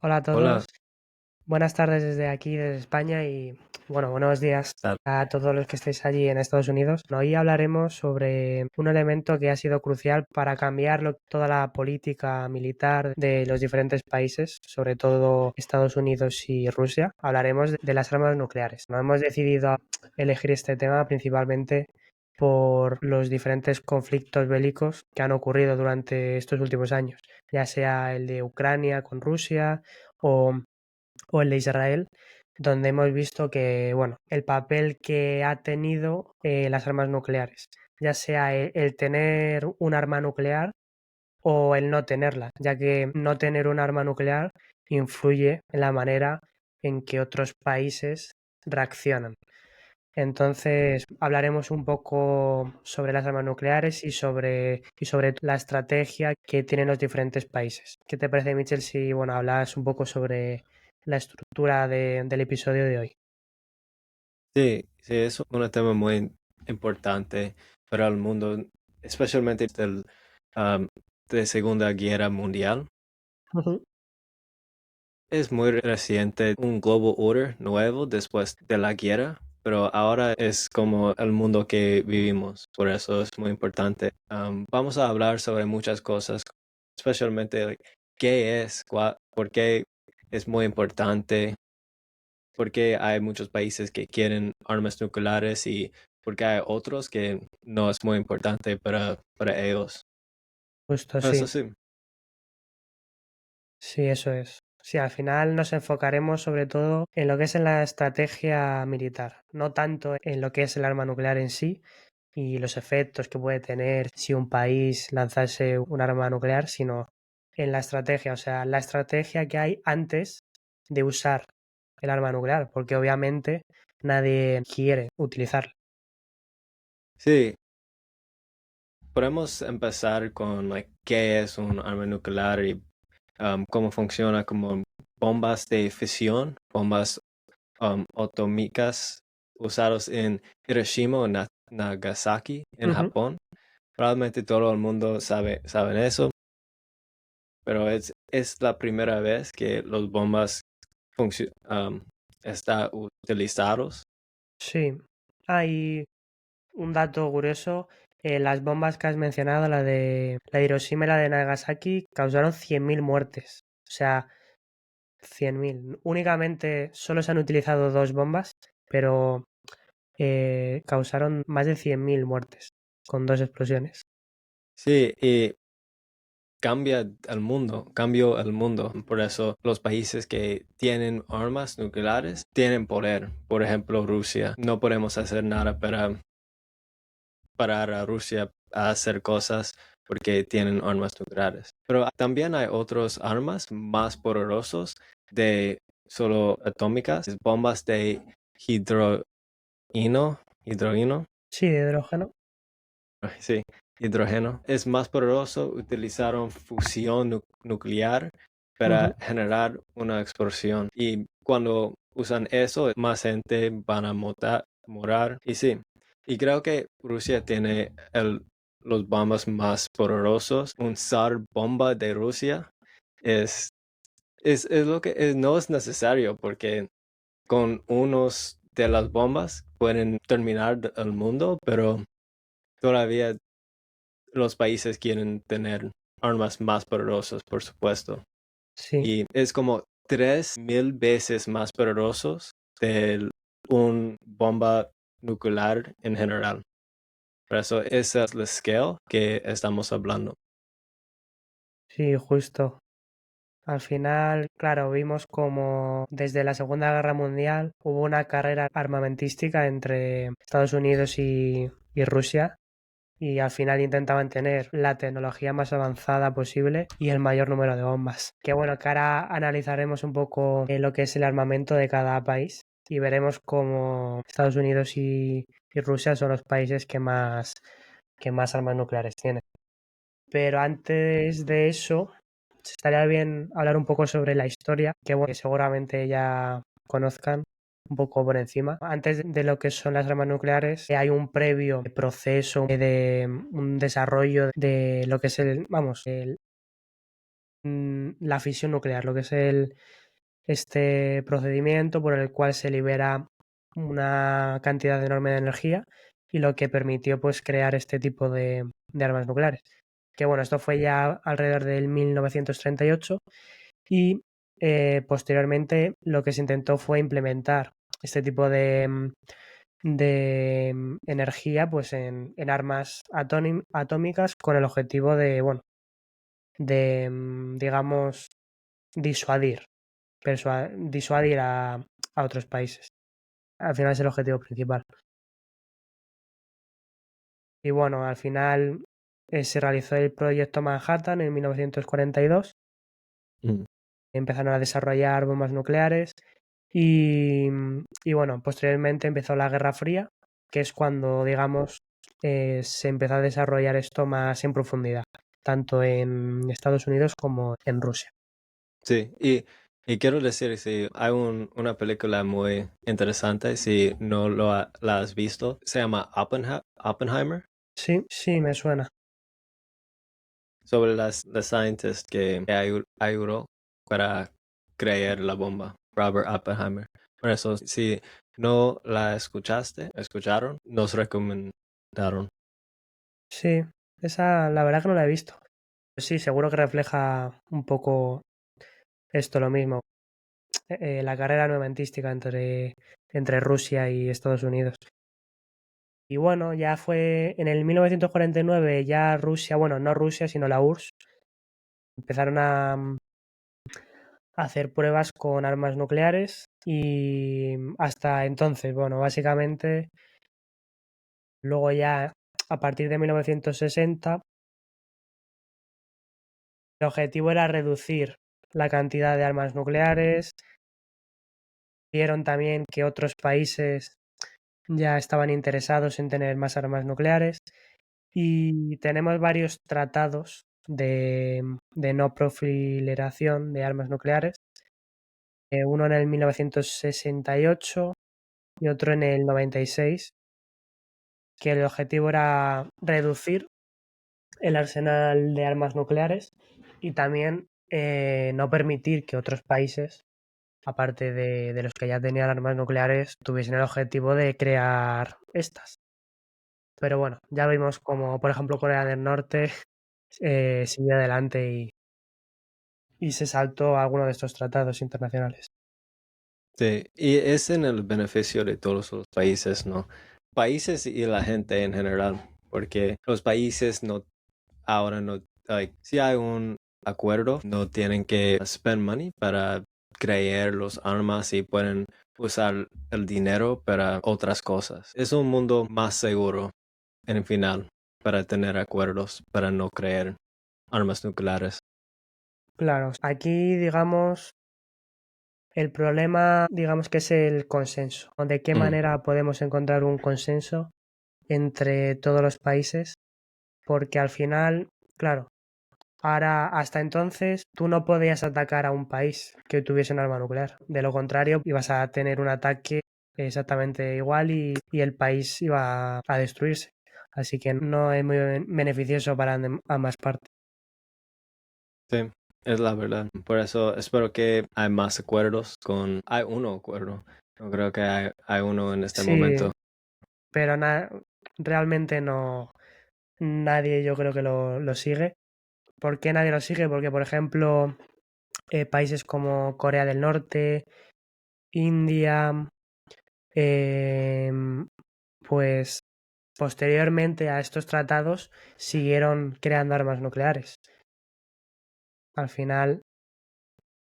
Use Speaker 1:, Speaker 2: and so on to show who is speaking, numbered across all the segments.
Speaker 1: Hola a todos,
Speaker 2: Hola,
Speaker 1: buenas tardes desde aquí, desde España y bueno, buenos días
Speaker 2: tal.
Speaker 1: a todos los que estéis allí en Estados Unidos. Hoy hablaremos sobre un elemento que ha sido crucial para cambiar toda la política militar de los diferentes países, sobre todo Estados Unidos y Rusia. Hablaremos de las armas nucleares. No hemos decidido elegir este tema principalmente por los diferentes conflictos bélicos que han ocurrido durante estos últimos años, ya sea el de Ucrania con Rusia o el de Israel, donde hemos visto que, bueno, el papel que ha tenido las armas nucleares, ya sea el tener un arma nuclear o el no tenerla, ya que no tener un arma nuclear influye en la manera en que otros países reaccionan. Entonces, hablaremos un poco sobre las armas nucleares y sobre la estrategia que tienen los diferentes países. ¿Qué te parece, Michel, si bueno, hablas un poco sobre la estructura del episodio de hoy?
Speaker 2: Sí, sí, es un tema muy importante para el mundo, especialmente um, de Segunda Guerra Mundial.
Speaker 1: Ujú.
Speaker 2: Es muy reciente un global order nuevo después de la guerra, pero ahora es como el mundo que vivimos, por eso es muy importante. Vamos a hablar sobre muchas cosas, especialmente qué es, por qué es muy importante, porque hay muchos países que quieren armas nucleares y porque hay otros que no es muy importante para ellos.
Speaker 1: Justo,
Speaker 2: Eso
Speaker 1: sí.
Speaker 2: sí,
Speaker 1: Sí, eso es. Sí, al final nos enfocaremos sobre todo en lo que es en la estrategia militar, no tanto en lo que es el arma nuclear en sí y los efectos que puede tener si un país lanzase un arma nuclear, sino en la estrategia, o sea, la estrategia que hay antes de usar el arma nuclear, porque obviamente nadie quiere utilizarla.
Speaker 2: sí, podemos empezar con qué es un arma nuclear y cómo funciona como bombas de fisión, bombas atómicas usadas en Hiroshima o Nagasaki en
Speaker 1: Ujú.
Speaker 2: Japón. Probablemente todo el mundo sabe eso, pero es la primera vez que los bombas están utilizados.
Speaker 1: Sí. Hay un dato curioso, las bombas que has mencionado, la de Hiroshima y la de Nagasaki, causaron 100.000 muertes. O sea, 100.000. Únicamente solo se han utilizado dos bombas, pero causaron más de 100.000 muertes con dos explosiones.
Speaker 2: Sí, y cambió el mundo. Por eso los países que tienen armas nucleares tienen poder. Por ejemplo, Rusia. No podemos hacer nada para parar a Rusia a hacer cosas porque tienen armas nucleares. Pero también hay otros armas más poderosos de solo atómicas, bombas de hidroíno, hidroíno,
Speaker 1: Sí, de hidrógeno.
Speaker 2: sí, hidrógeno. Es más poderoso, utilizaron fusión nuclear
Speaker 1: Ujú.
Speaker 2: para generar una explosión. Y cuando usan eso, más gente van a morar. Y sí, y creo que Rusia tiene los bombas más poderosos. Un zar bomba de Rusia es, es lo que no es necesario porque con unos de las bombas pueden terminar el mundo, pero todavía los países quieren tener armas más poderosas, por supuesto.
Speaker 1: Sí,
Speaker 2: Y es como 3000 veces más poderosos de un bomba nuclear en general. Por eso esa es la scale que estamos hablando.
Speaker 1: sí, justo. Al final, claro, vimos como desde la Segunda Guerra Mundial hubo una carrera armamentística entre Estados Unidos y Rusia y al final intentaban tener la tecnología más avanzada posible y el mayor número de bombas. Que bueno, que ahora analizaremos un poco lo que es el armamento de cada país y veremos cómo Estados Unidos y Rusia son los países que más armas nucleares tienen. Pero antes de eso, estaría bien hablar un poco sobre la historia, que bueno, que seguramente ya conozcan un poco por encima. Antes de lo que son las armas nucleares, hay un previo proceso de un desarrollo de lo que es la fisión nuclear, lo que es este procedimiento por el cual se libera una cantidad enorme de energía y lo que permitió pues crear este tipo de armas nucleares. Que bueno, esto fue ya alrededor del 1938 y posteriormente lo que se intentó fue implementar este tipo de energía pues en armas atómicas con el objetivo de, bueno, de, digamos, disuadir, disuadir a otros países. Al final es el objetivo principal. Y bueno, al final se realizó el proyecto Manhattan en 1942.
Speaker 2: Mm.
Speaker 1: Empezaron a desarrollar bombas nucleares y bueno, posteriormente empezó la Guerra Fría, que es cuando, digamos, se empezó a desarrollar esto más en profundidad, tanto en Estados Unidos como en Rusia.
Speaker 2: Sí, y quiero decir, si hay una película muy interesante, si no la has visto, se llama Oppenheimer,
Speaker 1: Sí, sí, me suena.
Speaker 2: sobre la scientist que ayudó para crear la bomba, Robert Oppenheimer. Por eso, si no la escucharon, nos recomendaron.
Speaker 1: Sí, esa la verdad que no la he visto. Sí, seguro que refleja un poco esto lo mismo, la carrera armamentística entre Rusia y Estados Unidos. Y bueno, ya fue en el 1949 ya Rusia, bueno, no Rusia, sino la URSS, empezaron a hacer pruebas con armas nucleares y hasta entonces, bueno, básicamente luego ya a partir de 1960 el objetivo era reducir la cantidad de armas nucleares. Vieron también que otros países ya estaban interesados en tener más armas nucleares y tenemos varios tratados de no proliferación de armas nucleares, uno en el 1968 y otro en el 96, que el objetivo era reducir el arsenal de armas nucleares y también no permitir que otros países, aparte de los que ya tenían armas nucleares, tuviesen el objetivo de crear estas. Pero bueno, ya vimos como, por ejemplo, Corea del Norte siguió adelante y se saltó a alguno de estos tratados internacionales.
Speaker 2: Sí, y es en el beneficio de todos los países, ¿no? Países y la gente en general, porque los países no, ahora no, like, si hay un acuerdo, no tienen que spend money para crear los armas y pueden usar el dinero para otras cosas. Es un mundo más seguro en el final para tener acuerdos, para no crear armas nucleares.
Speaker 1: Claro, aquí, digamos, el problema, digamos que es el consenso. ¿De qué
Speaker 2: Mm,
Speaker 1: manera podemos encontrar un consenso entre todos los países? Porque al final, claro, ahora hasta entonces tú no podías atacar a un país que tuviese un arma nuclear. De lo contrario, ibas a tener un ataque exactamente igual y el país iba a destruirse. Así que no es muy beneficioso para ambas partes.
Speaker 2: sí, es la verdad. Por eso espero que hay más acuerdos hay uno acuerdo. No creo que hay uno en este
Speaker 1: Sí,
Speaker 2: momento.
Speaker 1: pero realmente no, nadie yo creo que lo sigue. ¿Por qué nadie lo sigue? Porque, por ejemplo, países como Corea del Norte, India, pues posteriormente a estos tratados siguieron creando armas nucleares. Al final,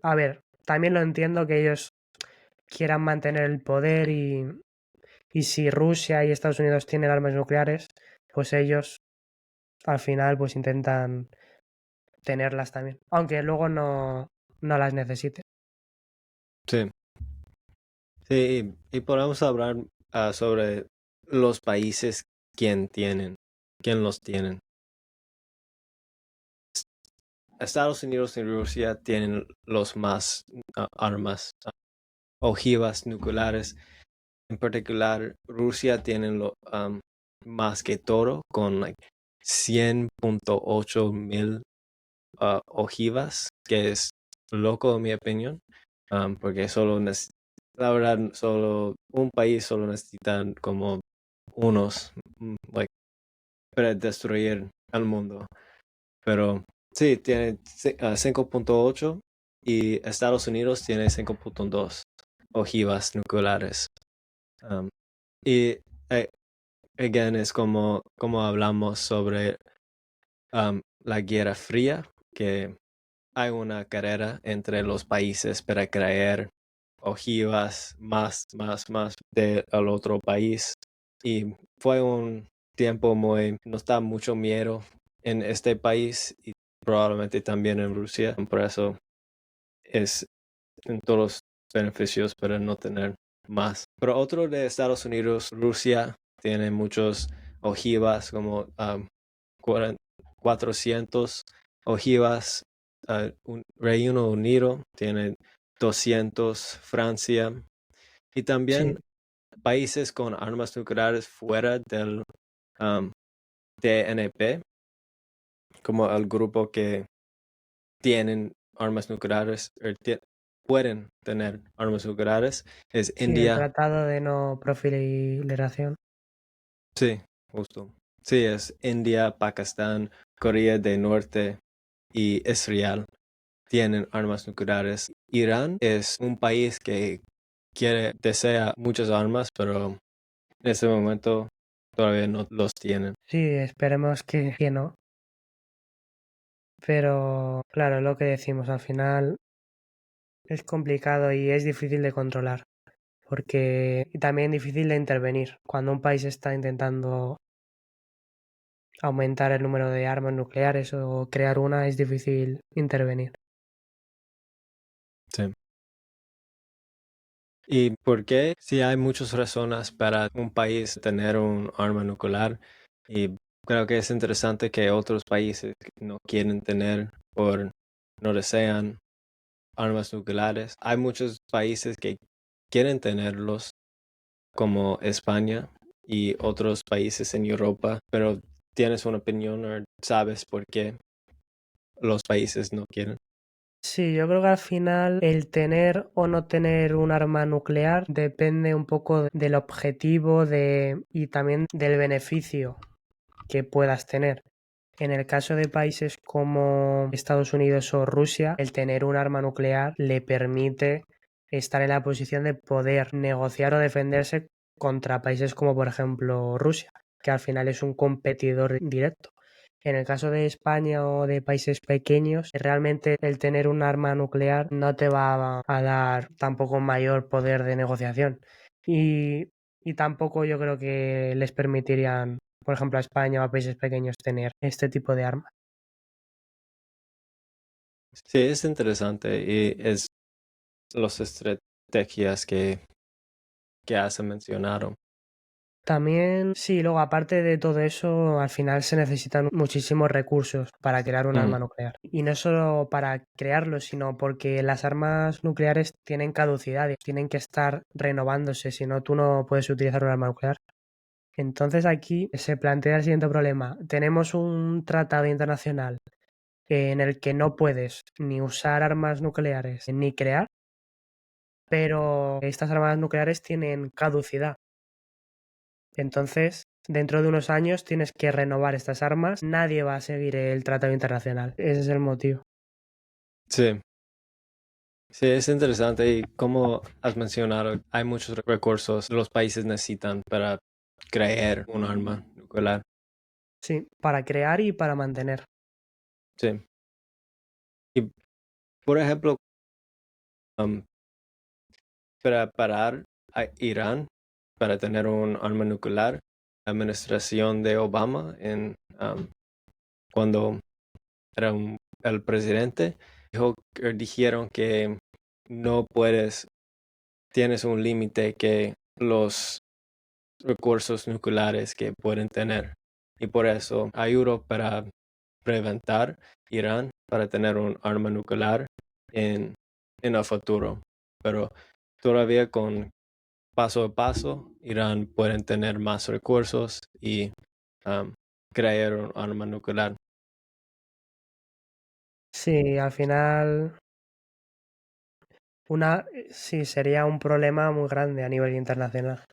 Speaker 1: a ver, también lo entiendo que ellos quieran mantener el poder y si Rusia y Estados Unidos tienen armas nucleares, pues ellos al final pues intentan tenerlas también, aunque luego no las necesiten.
Speaker 2: Sí, sí, y podemos hablar sobre los países quién los tienen. Estados Unidos y Rusia tienen los más armas, ojivas nucleares. En particular, Rusia tiene más que todo con like, 100.8 mil ojivas, que es loco en mi opinión, porque la verdad, solo un país solo necesitan como unos, para destruir al mundo. Pero sí, tiene 5.8 y Estados Unidos tiene 5.2 ojivas nucleares. Um, y again, es como hablamos sobre la Guerra Fría, que hay una carrera entre los países para crear ojivas más del otro país. Y fue un tiempo nos da mucho miedo en este país y probablemente también en Rusia. Por eso es en todos los beneficios para no tener más. Pero otro de Estados Unidos, Rusia, tiene muchos ojivas, como 400 ojivas. Reino Unido tiene 200, Francia. Y
Speaker 1: Sí,
Speaker 2: también países con armas nucleares fuera del DNP, como el grupo que tienen armas nucleares, pueden tener armas nucleares, es
Speaker 1: sí, el
Speaker 2: India.
Speaker 1: Tratado de No Proliferación.
Speaker 2: Sí, justo. Sí, es India, Pakistán, Corea del Norte y Israel tienen armas nucleares. Irán es un país que desea muchas armas, pero en este momento todavía no los tienen.
Speaker 1: Sí, esperemos que no. Pero claro, lo que decimos al final es complicado y es difícil de controlar. Y también difícil de intervenir. Cuando un país está intentando aumentar el número de armas nucleares o crear una, es difícil intervenir.
Speaker 2: Sí. ¿Y por qué? Sí, hay muchas razones para un país tener un arma nuclear y creo que es interesante que otros países que no quieren tener o no desean armas nucleares. Hay muchos países que quieren tenerlos, como España y otros países en Europa, pero ¿tienes una opinión o sabes por qué los países no quieren?
Speaker 1: Sí, yo creo que al final el tener o no tener un arma nuclear depende un poco del objetivo y también del beneficio que puedas tener. En el caso de países como Estados Unidos o Rusia, el tener un arma nuclear le permite estar en la posición de poder negociar o defenderse contra países como por ejemplo Rusia, que al final es un competidor directo. En el caso de España o de países pequeños, realmente el tener un arma nuclear no te va a dar tampoco mayor poder de negociación. Y, y tampoco yo creo que les permitirían, por ejemplo, a España o a países pequeños tener este tipo de armas.
Speaker 2: Sí, es interesante y es las estrategias que has mencionado.
Speaker 1: También, sí, luego aparte de todo eso, al final se necesitan muchísimos recursos para crear un
Speaker 2: Mm,
Speaker 1: arma nuclear. Y no solo para crearlo, sino porque las armas nucleares tienen caducidad, tienen que estar renovándose, si no tú no puedes utilizar un arma nuclear. Entonces aquí se plantea el siguiente problema. Tenemos un tratado internacional en el que no puedes ni usar armas nucleares ni crear, pero estas armas nucleares tienen caducidad. Entonces, dentro de unos años tienes que renovar estas armas. Nadie va a seguir el tratado internacional. Ese es el motivo.
Speaker 2: sí, sí, es interesante y como has mencionado, hay muchos recursos que los países necesitan para crear un arma nuclear.
Speaker 1: Sí, para crear y para mantener.
Speaker 2: Sí. Y por ejemplo, um, para parar a Irán para tener un arma nuclear, la administración de Obama cuando era el presidente, dijeron que no puedes, tienes un límite que los recursos nucleares que pueden tener. Y por eso ayudó para preventar Irán para tener un arma nuclear en el futuro. Pero todavía con paso a paso, Irán pueden tener más recursos y um, crear un arma nuclear.
Speaker 1: Sí, al final sí sería un problema muy grande a nivel internacional.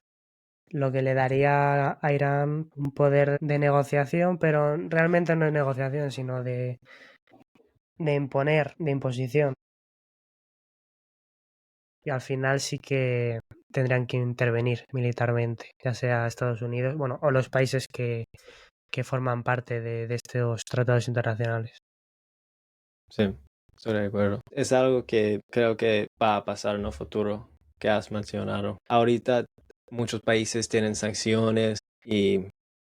Speaker 1: Lo que le daría a Irán un poder de negociación, pero realmente no es negociación, sino de imponer, de imposición. Y al final sí que tendrían que intervenir militarmente, ya sea Estados Unidos, bueno, o los países que forman parte de estos tratados internacionales.
Speaker 2: Sí, estoy de acuerdo. Es algo que creo que va a pasar en el futuro que has mencionado. Ahorita muchos países tienen sanciones y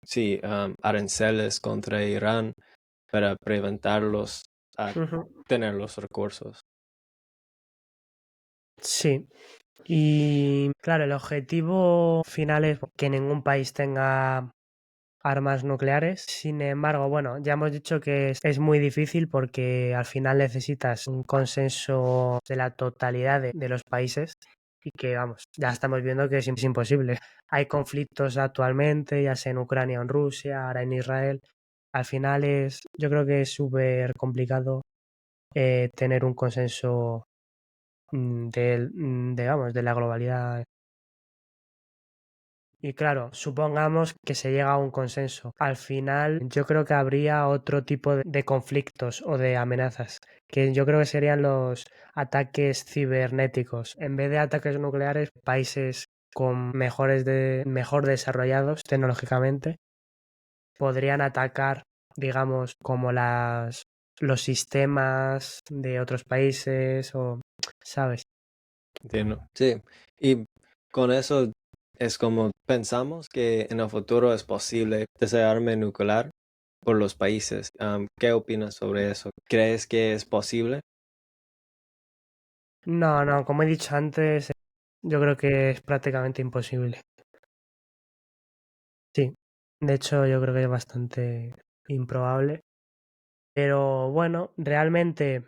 Speaker 2: sí, aranceles contra Irán para preventarlos a
Speaker 1: Ujú.
Speaker 2: tener los recursos.
Speaker 1: Sí, y claro, el objetivo final es que ningún país tenga armas nucleares. Sin embargo, bueno, ya hemos dicho que es muy difícil porque al final necesitas un consenso de la totalidad de los países y que, vamos, ya estamos viendo que es imposible. Hay conflictos actualmente, ya sea en Ucrania o en Rusia, ahora en Israel. Al final yo creo que es súper complicado tener un consenso digamos, de la globalidad. Y claro, supongamos que se llega a un consenso. Al final, yo creo que habría otro tipo de conflictos o de amenazas, que yo creo que serían los ataques cibernéticos. En vez de ataques nucleares, países con mejor desarrollados tecnológicamente podrían atacar, digamos, como los sistemas de otros países o, ¿sabes?
Speaker 2: Entiendo. Sí, y con eso es como pensamos que en el futuro es posible desarme nuclear por los países. ¿Qué opinas sobre eso? ¿Crees que es posible?
Speaker 1: No, no, como he dicho antes, yo creo que es prácticamente imposible. Sí, de hecho yo creo que es bastante improbable. Pero bueno, realmente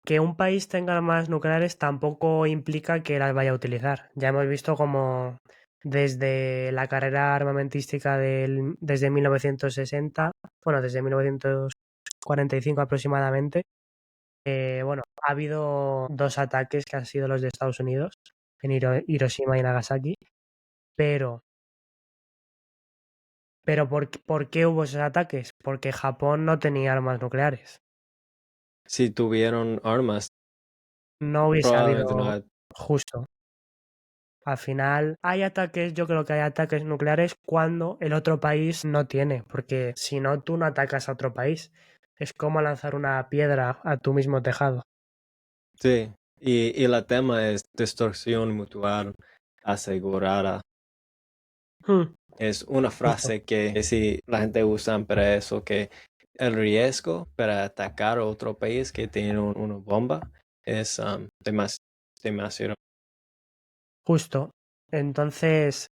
Speaker 1: que un país tenga armas nucleares tampoco implica que las vaya a utilizar. Ya hemos visto como desde la carrera armamentística desde 1960, bueno, desde 1945 aproximadamente, bueno, ha habido dos ataques que han sido los de Estados Unidos en Hiroshima y Nagasaki, pero, ¿por qué hubo esos ataques? Porque Japón no tenía armas nucleares.
Speaker 2: Si tuvieron armas,
Speaker 1: No hubiese
Speaker 2: probablemente
Speaker 1: habido
Speaker 2: no.
Speaker 1: justo. Al final hay ataques, yo creo que hay ataques nucleares cuando el otro país no tiene, porque si no, tú no atacas a otro país. Es como lanzar una piedra a tu mismo tejado.
Speaker 2: Sí, y el tema es destrucción mutual asegurada.
Speaker 1: Hmm,
Speaker 2: Es una
Speaker 1: justo,
Speaker 2: frase que si la gente usa para eso, que el riesgo para atacar a otro país que tiene una bomba es demasiado.
Speaker 1: justo. Entonces,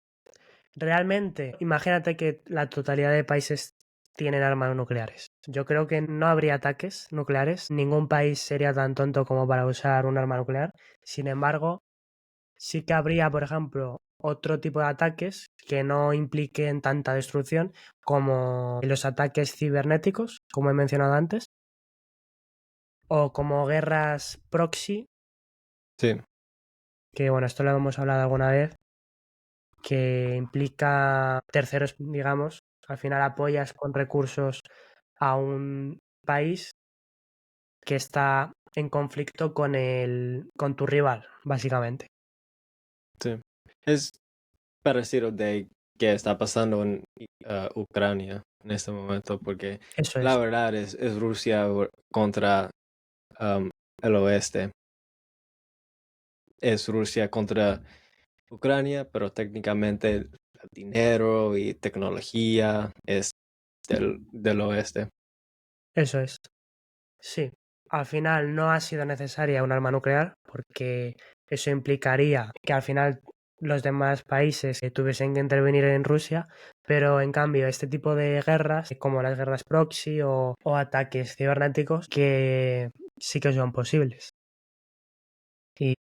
Speaker 1: realmente, imagínate que la totalidad de países tienen armas nucleares. Yo creo que no habría ataques nucleares. Ningún país sería tan tonto como para usar un arma nuclear. Sin embargo, sí que habría, por ejemplo, otro tipo de ataques que no impliquen tanta destrucción como los ataques cibernéticos, como he mencionado antes, o como guerras proxy,
Speaker 2: Sí,
Speaker 1: que bueno, esto lo hemos hablado alguna vez, que implica terceros, digamos, al final apoyas con recursos a un país que está en conflicto con tu rival, básicamente.
Speaker 2: sí. Es parecido de que está pasando en Ucrania en este momento, porque
Speaker 1: Eso
Speaker 2: la
Speaker 1: es,
Speaker 2: verdad es Rusia contra um, el oeste. Es Rusia contra Ucrania, pero técnicamente el dinero y tecnología es del oeste.
Speaker 1: eso es. Sí, al final no ha sido necesaria un arma nuclear porque eso implicaría que al final los demás países tuviesen que intervenir en Rusia, pero en cambio este tipo de guerras, como las guerras proxy o ataques cibernéticos, que sí que son posibles. Y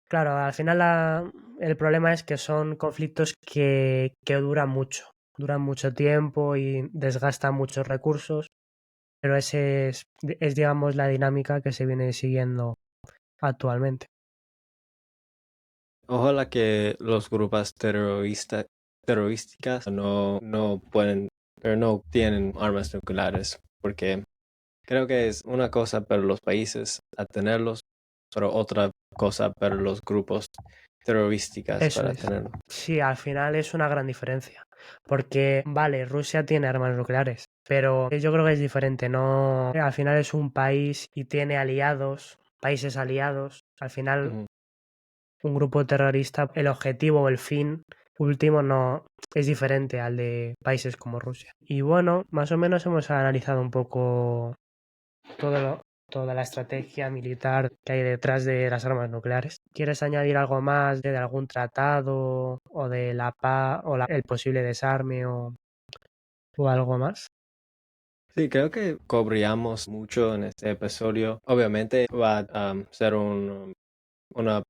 Speaker 1: claro, al final el problema es que son conflictos que duran mucho tiempo y desgastan muchos recursos. Pero ese es, digamos, la dinámica que se viene siguiendo actualmente.
Speaker 2: Ojalá que los grupos terrorísticas no pueden, pero no tienen armas nucleares, porque creo que es una cosa para los países a tenerlos, pero otra cosa para los grupos terrorísticas
Speaker 1: Eso
Speaker 2: para
Speaker 1: es.
Speaker 2: tenerlo.
Speaker 1: Sí, al final es una gran diferencia. Porque, vale, Rusia tiene armas nucleares, pero yo creo que es diferente. No, al final es un país y tiene aliados, países aliados. Al final,
Speaker 2: Ujú.
Speaker 1: un grupo terrorista, el objetivo o el fin último no es diferente al de países como Rusia. Y bueno, más o menos hemos analizado un poco todo toda la estrategia militar que hay detrás de las armas nucleares. ¿Quieres añadir algo más de algún tratado o de la paz o el posible desarme o algo más?
Speaker 2: Sí, creo que cubríamos mucho en este episodio. Obviamente va a ser una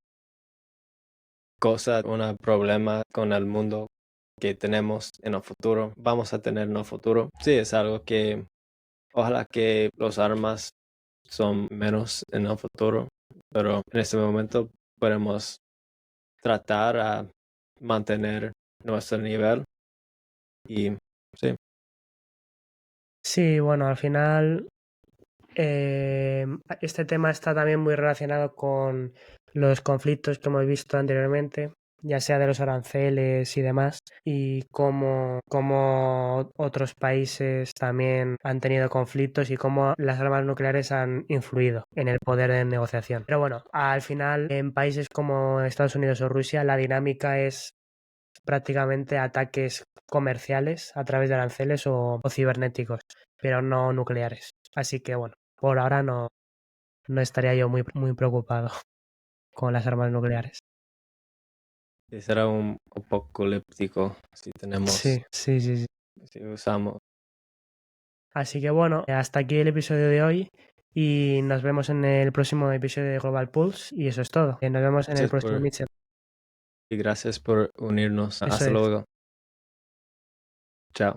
Speaker 2: cosa, un problema con el mundo que tenemos en el futuro. Vamos a tener en el futuro. Sí, es algo que ojalá que los armas son menos en el futuro, pero en este momento podemos tratar a mantener nuestro nivel y sí.
Speaker 1: Sí, bueno, al final este tema está también muy relacionado con los conflictos que hemos visto anteriormente, ya sea de los aranceles y demás, y cómo otros países también han tenido conflictos y cómo las armas nucleares han influido en el poder de negociación. Pero bueno, al final en países como Estados Unidos o Rusia la dinámica es prácticamente ataques comerciales a través de aranceles o cibernéticos, pero no nucleares. Así que bueno, por ahora no estaría yo muy preocupado con las armas nucleares.
Speaker 2: Y será un apocalíptico si tenemos,
Speaker 1: Sí.
Speaker 2: si usamos.
Speaker 1: Así que bueno, hasta aquí el episodio de hoy y nos vemos en el próximo episodio de Global Pulse y eso es todo. Nos vemos en el
Speaker 2: Gracias
Speaker 1: próximo Mitchell.
Speaker 2: y gracias por unirnos.
Speaker 1: Eso
Speaker 2: Hasta
Speaker 1: es.
Speaker 2: luego. Chao.